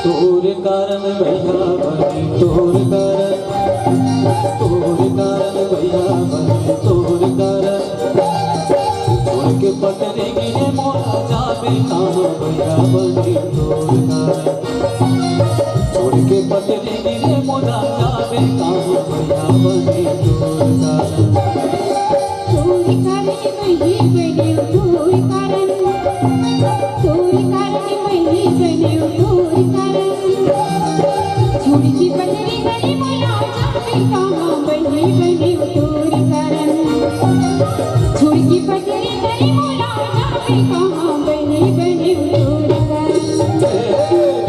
तोर कारण भैया बनी तोर कारण भैया बनी तोर कारण छोड़ के पटरे गिरे मोरा जावे कहाँ भैया बनी तोर कारण छोड़ के पटरे गिरे मोरा जावे कहाँ भैया बनी तोर कारण छोड़ी पटरी गली मोला जावे कहाँ बनी बनी तोर कारण छोड़ी पटरी गली मोला जावे कहाँ बनी बनी तोर कारण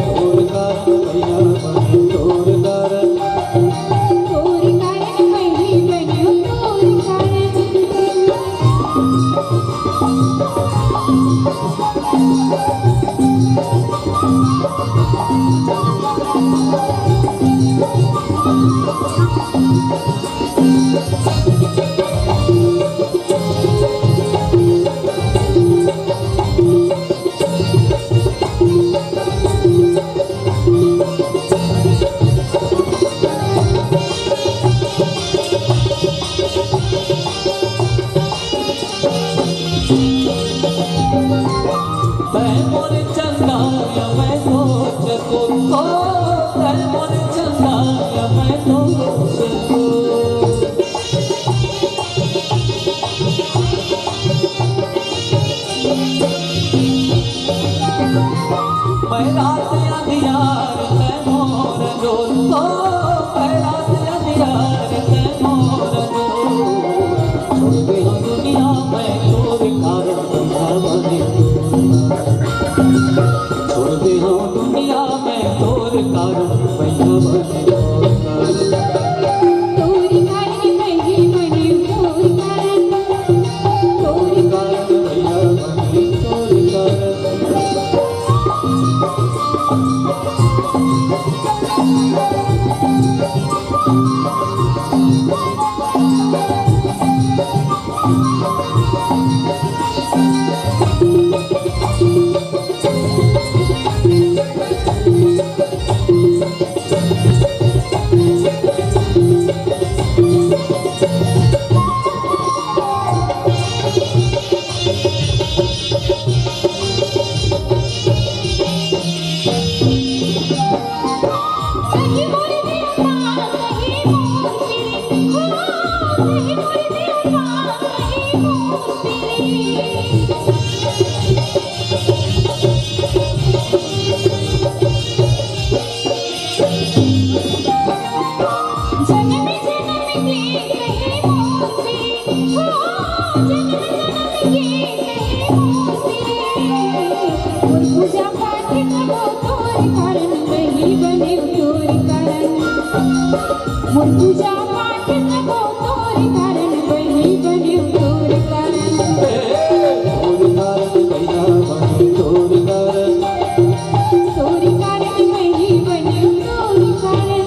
तोर कारण भैया बनी तोर कारण बनी बनी तोर कारण मैं रात अंधियार ते मोर डोल मैं रात अंधियार ते मोर डोल छोड़ दे हम दुनिया में तोर कारण भैया बनी छोड़ दे हम दुनिया में तोर कारण भैया बनी तोर कारण भैया बनी तोर कारण मोर पूजा पाठ सबो तोर कारण बही बने तोर कारण तोर कारण भैया बने तोर कारण तोर कारण बही बने तोर कारण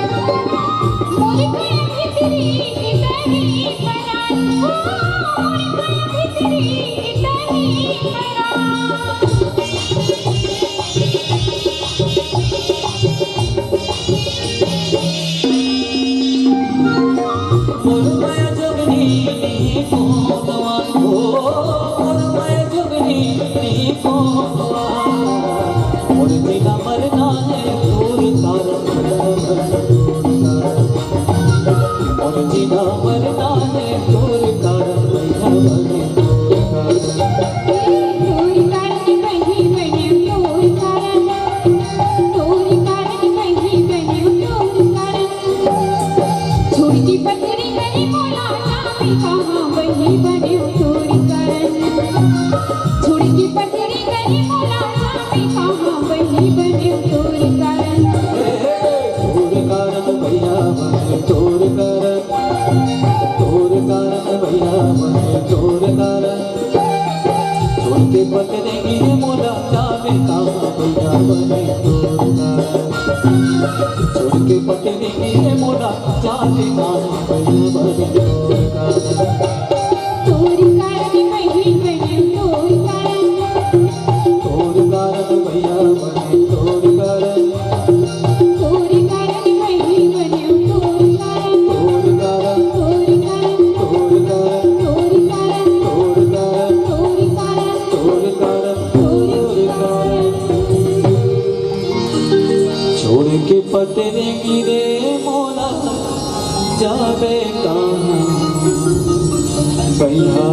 मोर गया भितरी इतनी परान मोर गया भितरी इतनी परान मोर माया जोगनी नी कोतवान हो मोर माया जोगनी नी कोतवान मोर जीना मरना है तोर कारण मोर जीना मरना है तोर कारण भैया बने तोर कारण तोर कारण बही बने तोर कारण तोर कारण बही बने तोर कारण छोड़ की पतरी गली मोला जावे कहाँ बही बने तोर कारण छोड़ की पतरी गली मोला जावे कहाँ बही बने तोर कारण तोर कारण भैया बने तोर कारण तोर कारण भैया बने तोर कारण छोड़ के पतरे गिरे मोला जावे कहाँ भैया बने तोर कारण छोड़ के पतरे गिरे मोला जावे कहाँ भैया बने तोर कारण तोर कारण बही बने तोर कारण तोर कारण भैया बने तोर कारण तोर कारण बही बने तोर कारण तोर कारण तोर कारण तोर कारण तोर कारण तोर कारण तोर कारण तोर कारण तोर कारण छोड़ के पतरे गिरे मोला जावे कहाँ भैया